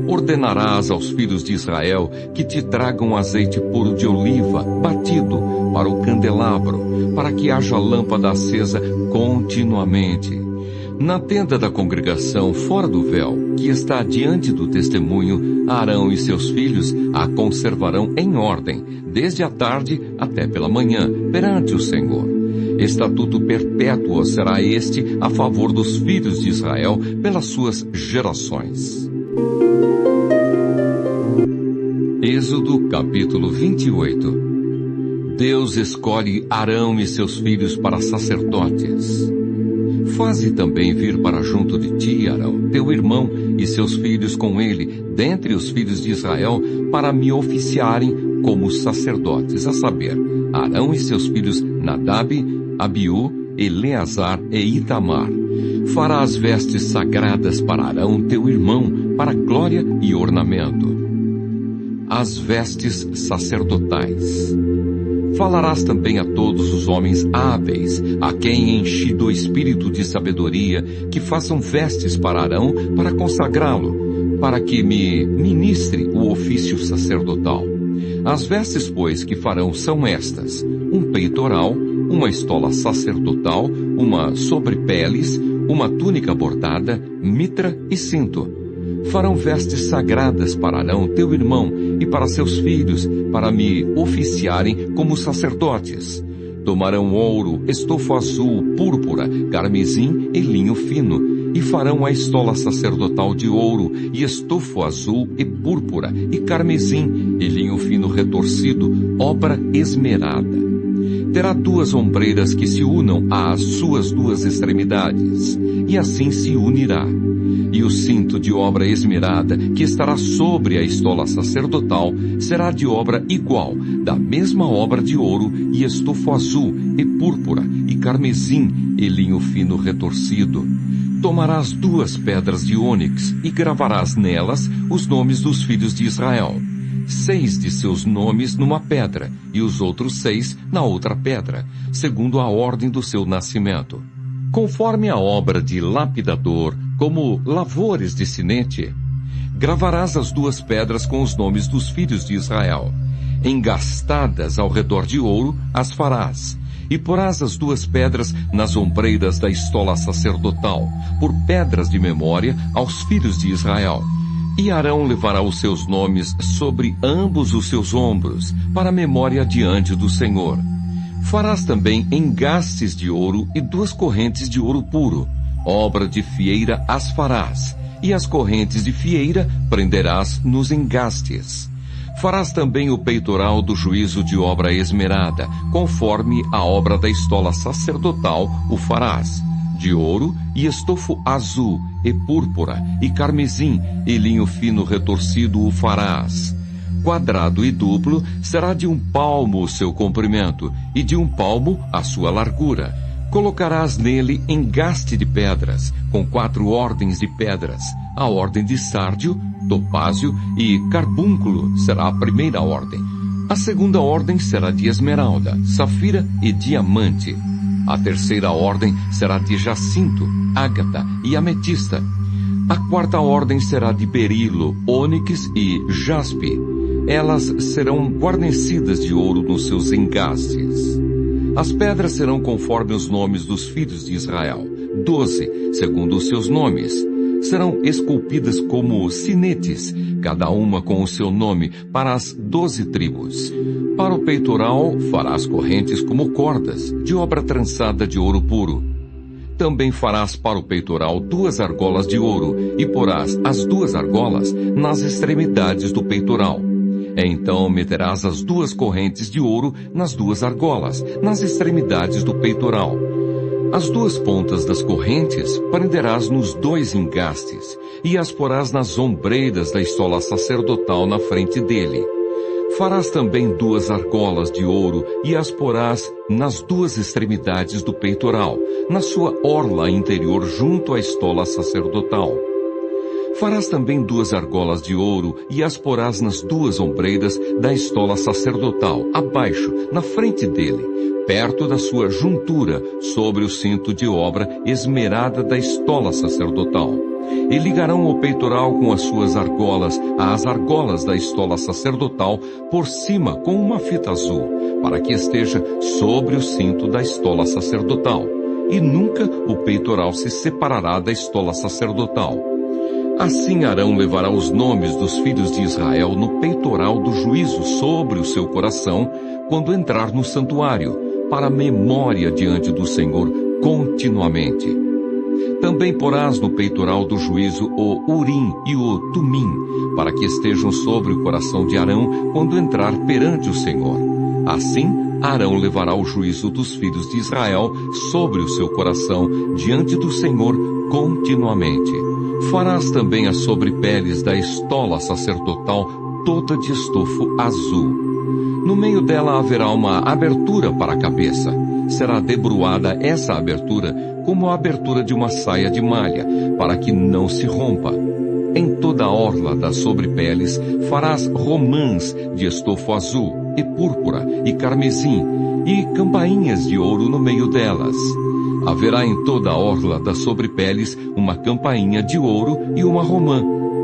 Speaker 1: Ordenarás aos filhos de Israel que te tragam azeite puro de oliva, batido, para o candelabro, para que haja lâmpada acesa continuamente. Na tenda da congregação, fora do véu, que está diante do testemunho, Arão e seus filhos a conservarão em ordem, desde a tarde até pela manhã, perante o Senhor. Estatuto perpétuo será este a favor dos filhos de Israel pelas suas gerações. Êxodo capítulo 28. Deus escolhe Arão e seus filhos para sacerdotes. Faze também vir para junto de ti, Arão, teu irmão, e seus filhos com ele, dentre os filhos de Israel, para me oficiarem como sacerdotes, a saber, Arão e seus filhos Nadab, Abiú, Eleazar e Itamar. Farás vestes sagradas para Arão, teu irmão, para glória e ornamento. As vestes sacerdotais. Falarás também a todos os homens hábeis, a quem enchi do espírito de sabedoria, que façam vestes para Arão, para consagrá-lo, para que me ministre o ofício sacerdotal. As vestes, pois, que farão são estas: um peitoral, uma estola sacerdotal, uma sobrepeles, uma túnica bordada, mitra e cinto. Farão vestes sagradas para Arão, teu irmão, e para seus filhos, para me oficiarem como sacerdotes. Tomarão ouro, estofo azul, púrpura, carmesim e linho fino, e farão a estola sacerdotal de ouro, e estofo azul e púrpura, e carmesim, e linho fino retorcido, obra esmerada. Terá 2 ombreiras que se unam às suas 2 extremidades, e assim se unirá. E o cinto de obra esmerada, que estará sobre a estola sacerdotal, será de obra igual, da mesma obra de ouro, e estofo azul, e púrpura, e carmesim, e linho fino retorcido. Tomarás 2 pedras de ônix, e gravarás nelas os nomes dos filhos de Israel. 6 de seus nomes numa pedra, e os outros 6 na outra pedra, segundo a ordem do seu nascimento. Conforme a obra de lapidador, como lavores de sinete, gravarás as 2 pedras com os nomes dos filhos de Israel. Engastadas ao redor de ouro as farás, e porás as 2 pedras nas ombreiras da estola sacerdotal, por pedras de memória aos filhos de Israel. E Arão levará os seus nomes sobre ambos os seus ombros, para memória diante do Senhor. Farás também engastes de ouro e 2 correntes de ouro puro. Obra de fieira as farás, e as correntes de fieira prenderás nos engastes. Farás também o peitoral do juízo de obra esmerada, conforme a obra da estola sacerdotal o farás. De ouro e estofo azul, e púrpura, e carmesim, e linho fino retorcido o farás. Quadrado e duplo será de 1 palmo o seu comprimento, e de 1 palmo a sua largura. Colocarás nele engaste de pedras, com 4 ordens de pedras. A ordem de sárdio, topázio e carbúnculo será a primeira ordem. A segunda ordem será de esmeralda, safira e diamante. A terceira ordem será de jacinto, ágata e ametista. A 4ª ordem será de berilo, ônix e jaspe. Elas serão guarnecidas de ouro nos seus engastes. As pedras serão conforme os nomes dos filhos de Israel, 12, segundo os seus nomes. Serão esculpidas como sinetes, cada uma com o seu nome, para as 12 tribos. Para o peitoral farás correntes como cordas, de obra trançada de ouro puro. Também farás para o peitoral 2 argolas de ouro, e porás as 2 argolas nas extremidades do peitoral. Então meterás as 2 correntes de ouro nas 2 argolas, nas extremidades do peitoral. As 2 pontas das correntes prenderás nos 2 engastes, e as porás nas ombreiras da estola sacerdotal na frente dele. Farás também 2 argolas de ouro, e as porás nas 2 extremidades do peitoral, na sua orla interior junto à estola sacerdotal. Farás também 2 argolas de ouro, e as porás nas 2 ombreiras da estola sacerdotal, abaixo, na frente dele, perto da sua juntura, sobre o cinto de obra esmerada da estola sacerdotal. E ligarão o peitoral com as suas argolas às argolas da estola sacerdotal, por cima com uma fita azul, para que esteja sobre o cinto da estola sacerdotal. e nunca o peitoral se separará da estola sacerdotal. Assim Arão levará os nomes dos filhos de Israel no peitoral do juízo sobre o seu coração, quando entrar no santuário, para memória diante do Senhor continuamente. Também porás no peitoral do juízo o Urim e o Tumim, para que estejam sobre o coração de Arão quando entrar perante o Senhor. Assim, Arão levará o juízo dos filhos de Israel sobre o seu coração diante do Senhor continuamente. Farás também as sobrepeles da estola sacerdotal toda de estofo azul. No meio dela haverá uma abertura para a cabeça. Será debruada essa abertura como a abertura de uma saia de malha, para que não se rompa. Em toda a orla das sobrepeles farás romãs de estofo azul, e púrpura, e carmesim, e campainhas de ouro no meio delas. Haverá em toda a orla das sobrepeles uma campainha de ouro e uma romã,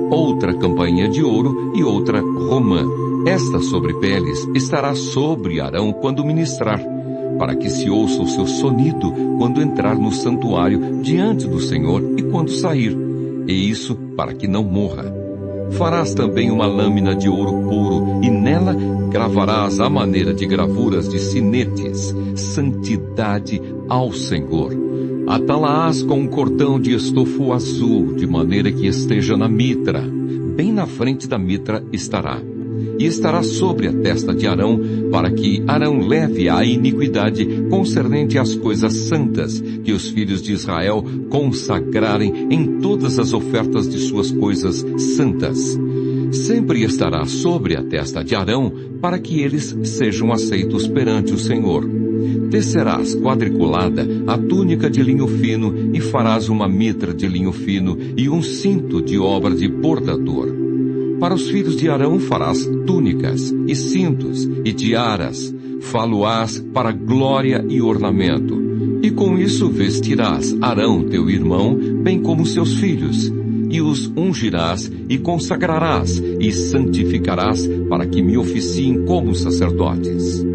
Speaker 1: outra campainha de ouro e outra romã. Esta sobrepeles estará sobre Arão quando ministrar, para que se ouça o seu sonido quando entrar no santuário diante do Senhor e quando sair, e isso para que não morra. Farás também uma lâmina de ouro puro, e nela gravarás à maneira de gravuras de sinetes, santidade ao Senhor. Atá-la-ás com um cordão de estofo azul, de maneira que esteja na mitra. Bem na frente da mitra estará. E estará sobre a testa de Arão, para que Arão leve a iniquidade concernente às coisas santas, que os filhos de Israel consagrarem em todas as ofertas de suas coisas santas. Sempre estará sobre a testa de Arão, para que eles sejam aceitos perante o Senhor. Tecerás quadriculada a túnica de linho fino, e farás uma mitra de linho fino e um cinto de obra de bordador. Para os filhos de Arão farás túnicas, e cintos, e tiaras, fá-lo-ás para glória e ornamento. E com isso vestirás Arão teu irmão, bem como seus filhos, e os ungirás, e consagrarás, e santificarás, para que me oficiem como sacerdotes.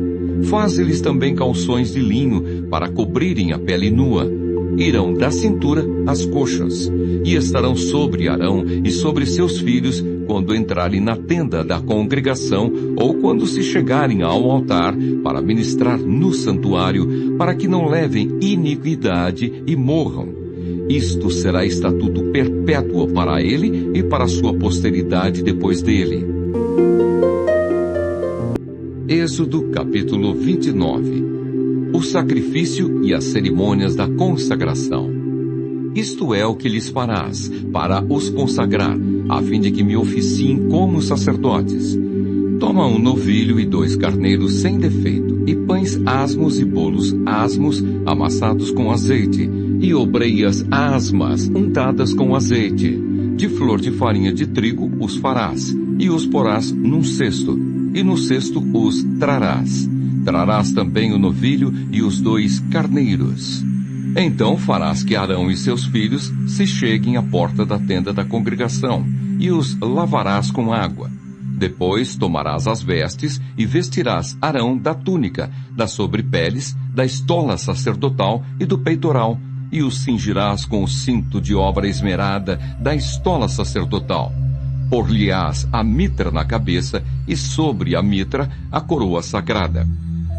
Speaker 1: Faze-lhes também calções de linho, para cobrirem a pele nua. Irão da cintura às coxas, e estarão sobre Arão e sobre seus filhos, quando entrarem na tenda da congregação, ou quando se chegarem ao altar, para ministrar no santuário, para que não levem iniquidade e morram. Isto será estatuto perpétuo para ele e para sua posteridade depois dele. Êxodo capítulo 29. O sacrifício e as cerimônias da consagração. Isto é o que lhes farás, para os consagrar, a fim de que me oficiem como sacerdotes. Toma um novilho e 2 carneiros sem defeito, e pães asmos e bolos asmos, amassados com azeite, e obreias asmas, untadas com azeite. De flor de farinha de trigo os farás, e os porás num cesto, e no cesto os trarás. Trarás também o novilho e os 2 carneiros. Então farás que Arão e seus filhos se cheguem à porta da tenda da congregação, e os lavarás com água. Depois tomarás as vestes e vestirás Arão da túnica, das sobrepeles, da estola sacerdotal e do peitoral, e os cingirás com o cinto de obra esmerada da estola sacerdotal. Por-lhe-ás a mitra na cabeça, e sobre a mitra a coroa sagrada.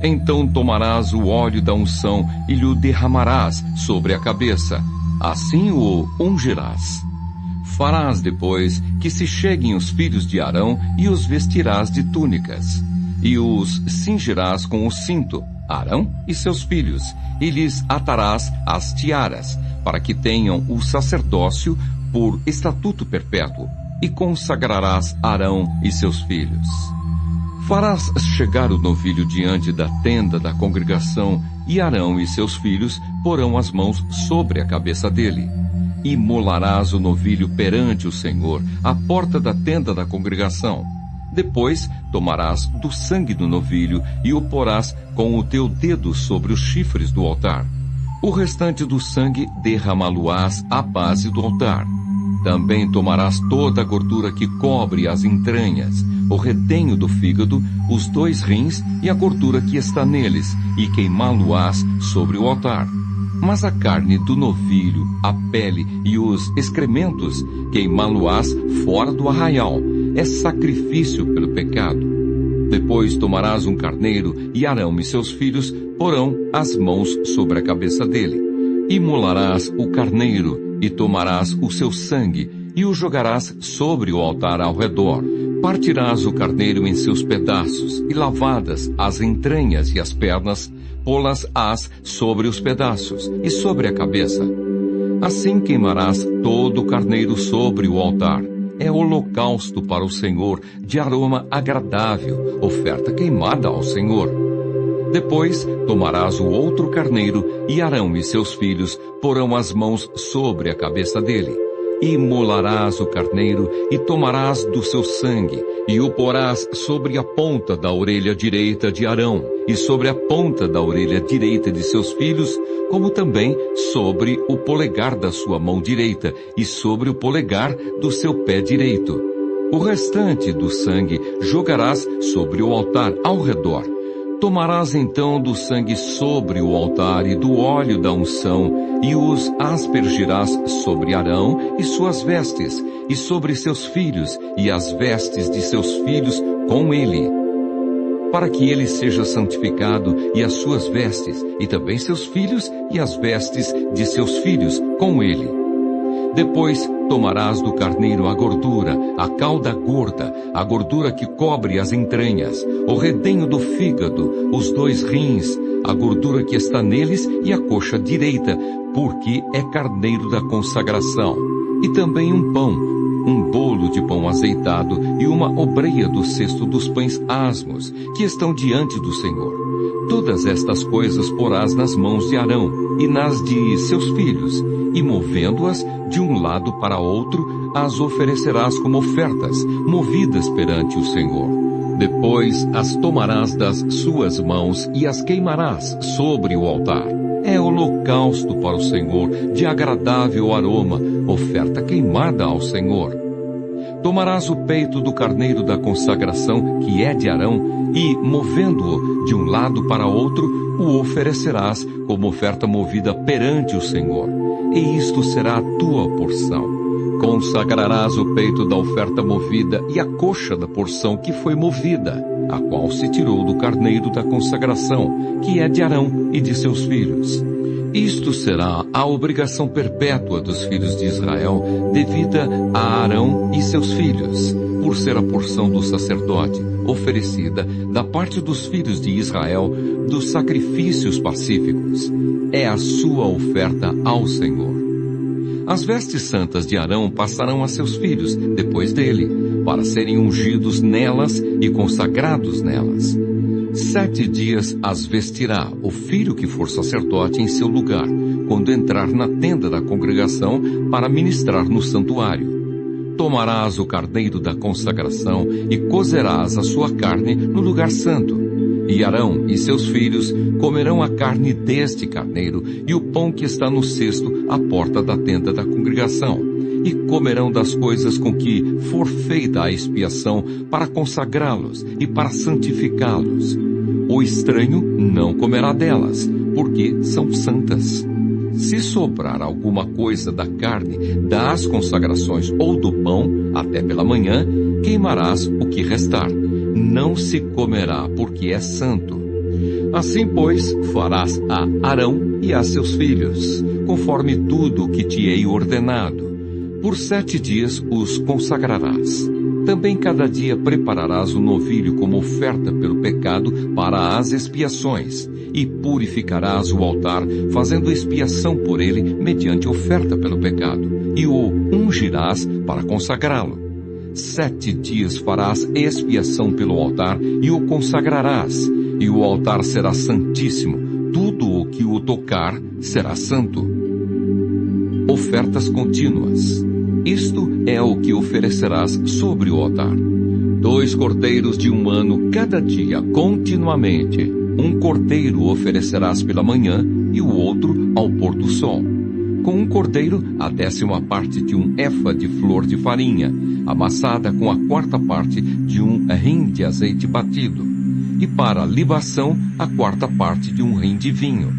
Speaker 1: Então tomarás o óleo da unção e lhe o derramarás sobre a cabeça. Assim o ungirás. Farás depois que se cheguem os filhos de Arão e os vestirás de túnicas. E os cingirás com o cinto, Arão e seus filhos, e lhes atarás as tiaras, para que tenham o sacerdócio por estatuto perpétuo, e consagrarás Arão e seus filhos. Farás chegar o novilho diante da tenda da congregação, e Arão e seus filhos porão as mãos sobre a cabeça dele. Imolarás o novilho perante o Senhor, à porta da tenda da congregação. Depois tomarás do sangue do novilho e o porás com o teu dedo sobre os chifres do altar. O restante do sangue derramá-lo-ás à base do altar. Também tomarás toda a gordura que cobre as entranhas, o redenho do fígado, os 2 rins e a gordura que está neles, e queimá-lo-ás sobre o altar. Mas a carne do novilho, a pele e os excrementos, queimá-lo-ás fora do arraial. É sacrifício pelo pecado. Depois tomarás um carneiro, e Arão e seus filhos porão as mãos sobre a cabeça dele. Imolarás o carneiro, e tomarás o seu sangue, e o jogarás sobre o altar ao redor. Partirás o carneiro em seus pedaços, e lavadas as entranhas e as pernas, pô-las-ás sobre os pedaços e sobre a cabeça. Assim queimarás todo o carneiro sobre o altar. É holocausto para o Senhor, de aroma agradável, oferta queimada ao Senhor. Depois tomarás o outro carneiro, e Arão e seus filhos porão as mãos sobre a cabeça dele. Imolarás o carneiro, e tomarás do seu sangue, e o porás sobre a ponta da orelha direita de Arão, e sobre a ponta da orelha direita de seus filhos, como também sobre o polegar da sua mão direita, e sobre o polegar do seu pé direito. O restante do sangue jogarás sobre o altar ao redor. Tomarás então do sangue sobre o altar e do óleo da unção, e os aspergirás sobre Arão e suas vestes, e sobre seus filhos, e as vestes de seus filhos com ele, para que ele seja santificado, e as suas vestes, e também seus filhos, e as vestes de seus filhos com ele. Depois tomarás do carneiro a gordura, a cauda gorda, a gordura que cobre as entranhas, o redenho do fígado, os 2 rins, a gordura que está neles e a coxa direita, porque é carneiro da consagração. E também um pão, um bolo de pão azeitado e uma obreia do cesto dos pães asmos, que estão diante do Senhor. Todas estas coisas porás nas mãos de Arão e nas de seus filhos, e movendo-as de um lado para outro, as oferecerás como ofertas, movidas perante o Senhor. Depois as tomarás das suas mãos e as queimarás sobre o altar. É holocausto para o Senhor, de agradável aroma, oferta queimada ao Senhor. Tomarás o peito do carneiro da consagração, que é de Arão, e, movendo-o de um lado para outro, o oferecerás como oferta movida perante o Senhor. E isto será a tua porção. Consagrarás o peito da oferta movida e a coxa da porção que foi movida, a qual se tirou do carneiro da consagração, que é de Arão e de seus filhos. Isto será a obrigação perpétua dos filhos de Israel, devida a Arão e seus filhos, por ser a porção do sacerdote, oferecida da parte dos filhos de Israel dos sacrifícios pacíficos. É a sua oferta ao Senhor. As vestes santas de Arão passarão a seus filhos, depois dele, para serem ungidos nelas e consagrados nelas. 7 dias as vestirá o filho que for sacerdote em seu lugar, quando entrar na tenda da congregação para ministrar no santuário. Tomarás o carneiro da consagração e cozerás a sua carne no lugar santo. E Arão e seus filhos comerão a carne deste carneiro e o pão que está no cesto à porta da tenda da congregação. E comerão das coisas com que for feita a expiação para consagrá-los e para santificá-los. O estranho não comerá delas, porque são santas. Se sobrar alguma coisa da carne, das consagrações ou do pão, até pela manhã, queimarás o que restar. Não se comerá, porque é santo. Assim, pois, farás a Arão e a seus filhos, conforme tudo o que te hei ordenado. Por 7 dias os consagrarás. Também cada dia prepararás o novilho como oferta pelo pecado para as expiações, e purificarás o altar, fazendo expiação por ele mediante oferta pelo pecado, e o ungirás para consagrá-lo. 7 dias farás expiação pelo altar e o consagrarás, e o altar será santíssimo, tudo o que o tocar será santo. Ofertas contínuas. Isto é o que oferecerás sobre o altar. 2 cordeiros de 1 ano cada dia, continuamente. Um cordeiro oferecerás pela manhã e o outro ao pôr do sol. Com um cordeiro, a 10ª parte de um efa de flor de farinha, amassada com a 4ª parte de um rim de azeite batido. E para a libação, a 4ª parte de um rim de vinho.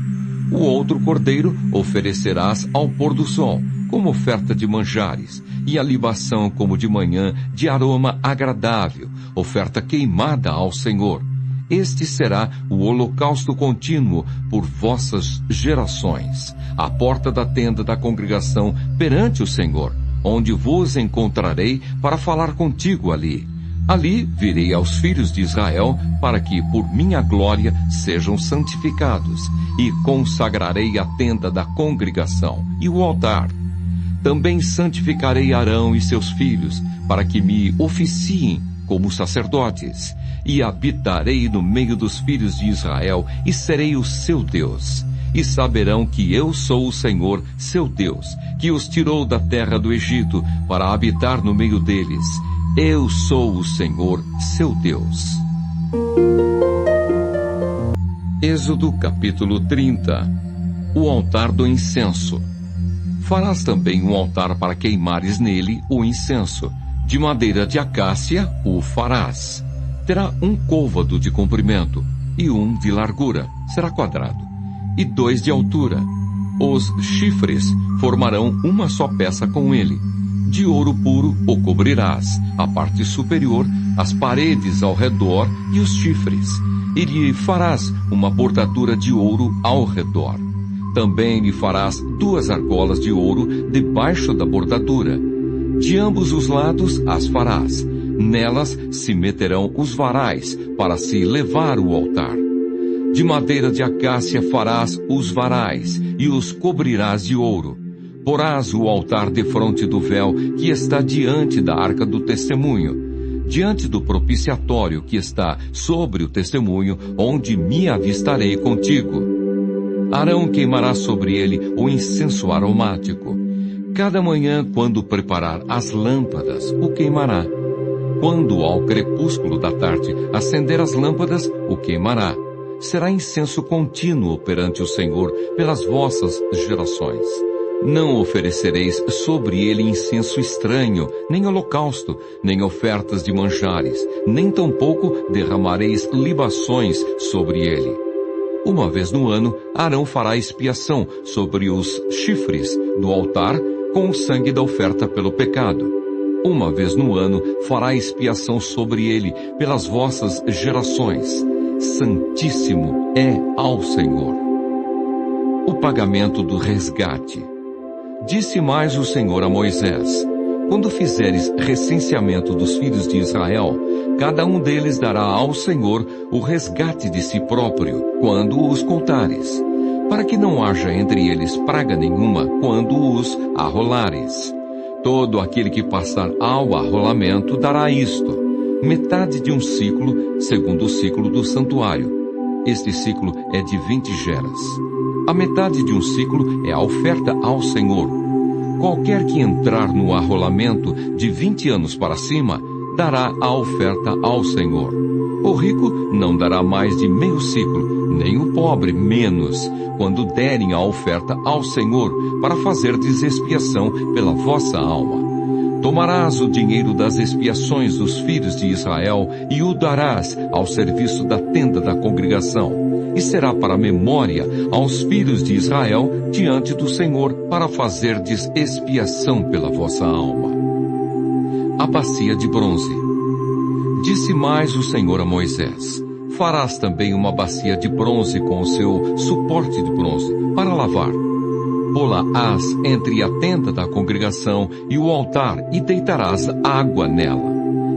Speaker 1: O outro cordeiro oferecerás ao pôr do sol, como oferta de manjares, e a libação como de manhã, de aroma agradável, oferta queimada ao Senhor. Este será o holocausto contínuo por vossas gerações, à porta da tenda da congregação perante o Senhor, onde vos encontrarei para falar contigo ali. Ali virei aos filhos de Israel, para que, por minha glória, sejam santificados, e consagrarei a tenda da congregação e o altar. Também santificarei Arão e seus filhos, para que me oficiem como sacerdotes, e habitarei no meio dos filhos de Israel, e serei o seu Deus. E saberão que eu sou o Senhor, seu Deus, que os tirou da terra do Egito, para habitar no meio deles. Eu sou o Senhor, seu Deus. Êxodo capítulo 30. O altar do incenso. Farás também um altar para queimares nele o incenso. De madeira de acácia o farás. Terá um côvado de comprimento e um de largura, será quadrado, e 2 de altura. Os chifres formarão uma só peça com ele. De ouro puro o cobrirás, a parte superior, as paredes ao redor e os chifres. E lhe farás uma bordadura de ouro ao redor. Também lhe farás 2 argolas de ouro debaixo da bordadura. De ambos os lados as farás. Nelas se meterão os varais, para se levar o altar. De madeira de acácia farás os varais, e os cobrirás de ouro. Porás o altar defronte do véu que está diante da arca do testemunho, diante do propiciatório que está sobre o testemunho, onde me avistarei contigo. Arão queimará sobre ele o incenso aromático. Cada manhã, quando preparar as lâmpadas, o queimará. Quando ao crepúsculo da tarde acender as lâmpadas, o queimará. Será incenso contínuo perante o Senhor pelas vossas gerações. Não oferecereis sobre ele incenso estranho, nem holocausto, nem ofertas de manjares, nem tampouco derramareis libações sobre ele. Uma vez no ano, Arão fará expiação sobre os chifres do altar com o sangue da oferta pelo pecado. Uma vez no ano, fará expiação sobre ele pelas vossas gerações. Santíssimo é ao Senhor. O pagamento do resgate. Disse mais o Senhor a Moisés: quando fizeres recenseamento dos filhos de Israel, cada um deles dará ao Senhor o resgate de si próprio, quando os contares, para que não haja entre eles praga nenhuma quando os arrolares. Todo aquele que passar ao arrolamento dará isto: metade de um ciclo, segundo o ciclo do santuário. Este ciclo é de 20 geras. A metade de um ciclo é a oferta ao Senhor. Qualquer que entrar no arrolamento de 20 anos para cima, dará a oferta ao Senhor. O rico não dará mais de meio ciclo, nem o pobre menos, quando derem a oferta ao Senhor, para fazerdes expiação pela vossa alma. Tomarás o dinheiro das expiações dos filhos de Israel e o darás ao serviço da tenda da congregação, e será para memória aos filhos de Israel diante do Senhor, para fazerdes expiação pela vossa alma. A bacia de bronze. Disse mais o Senhor a Moisés: farás também uma bacia de bronze com o seu suporte de bronze, para lavar. Pô-la-ás entre a tenda da congregação e o altar, e deitarás água nela.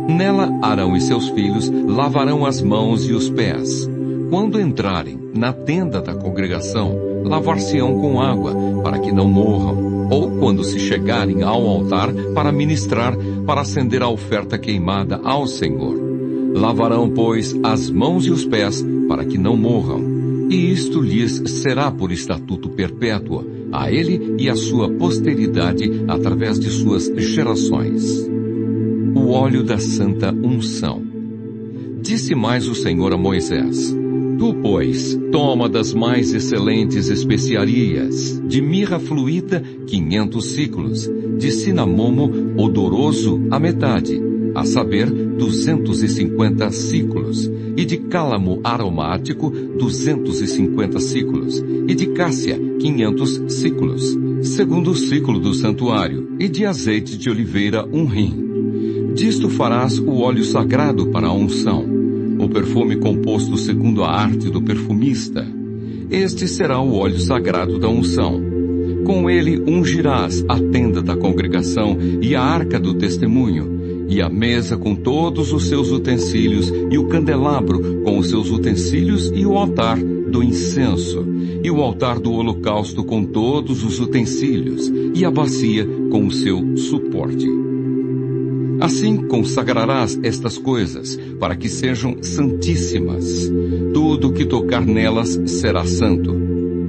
Speaker 1: Nela Arão e seus filhos lavarão as mãos e os pés. Quando entrarem na tenda da congregação, lavar-se-ão com água, para que não morram. Ou quando se chegarem ao altar para ministrar, para acender a oferta queimada ao Senhor. Lavarão, pois, as mãos e os pés, para que não morram. E isto lhes será por estatuto perpétuo, a ele e a sua posteridade através de suas gerações. O óleo da santa unção. Disse mais o Senhor a Moisés: tu, pois, toma das mais excelentes especiarias, de mirra fluída 500 ciclos, de cinamomo odoroso a metade, a saber, 250 siclos, e de cálamo aromático, 250 siclos, e de cássia, 500 siclos, segundo o ciclo do santuário, e de azeite de oliveira, 1 rim. Disto farás o óleo sagrado para a unção, o perfume composto segundo a arte do perfumista. Este será o óleo sagrado da unção. Com ele ungirás a tenda da congregação e a arca do testemunho, e a mesa com todos os seus utensílios, e o candelabro com os seus utensílios, e o altar do incenso, e o altar do holocausto com todos os utensílios, e a bacia com o seu suporte. Assim consagrarás estas coisas, para que sejam santíssimas. Tudo o que tocar nelas será santo.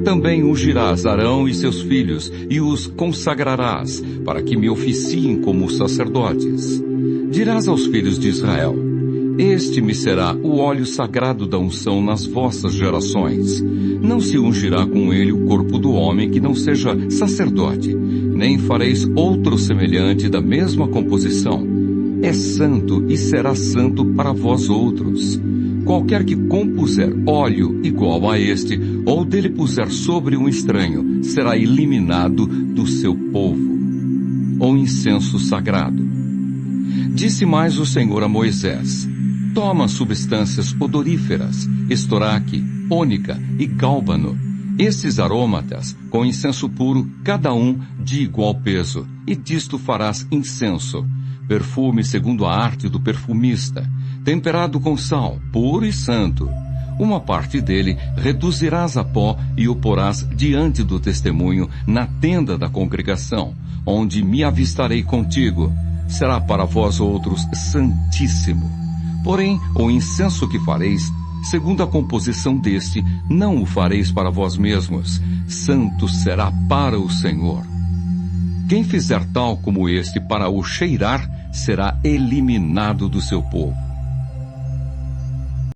Speaker 1: Também ungirás Arão e seus filhos, e os consagrarás, para que me oficiem como sacerdotes. Dirás aos filhos de Israel: este me será o óleo sagrado da unção nas vossas gerações. Não se ungirá com ele o corpo do homem que não seja sacerdote, nem fareis outro semelhante da mesma composição. É santo e será santo para vós outros. Qualquer que compuser óleo igual a este, ou dele puser sobre um estranho, será eliminado do seu povo. O incenso sagrado. Disse mais o Senhor a Moisés: toma substâncias odoríferas, estoraque, ônica e gálbano, estes arômatas, com incenso puro, cada um de igual peso, e disto farás incenso, perfume segundo a arte do perfumista, temperado com sal, puro e santo. Uma parte dele reduzirás a pó e o porás diante do testemunho na tenda da congregação, onde me avistarei contigo. Será para vós outros santíssimo. Porém, o incenso que fareis, segundo a composição deste, não o fareis para vós mesmos. Santo será para o Senhor. Quem fizer tal como este para o cheirar, será eliminado do seu povo.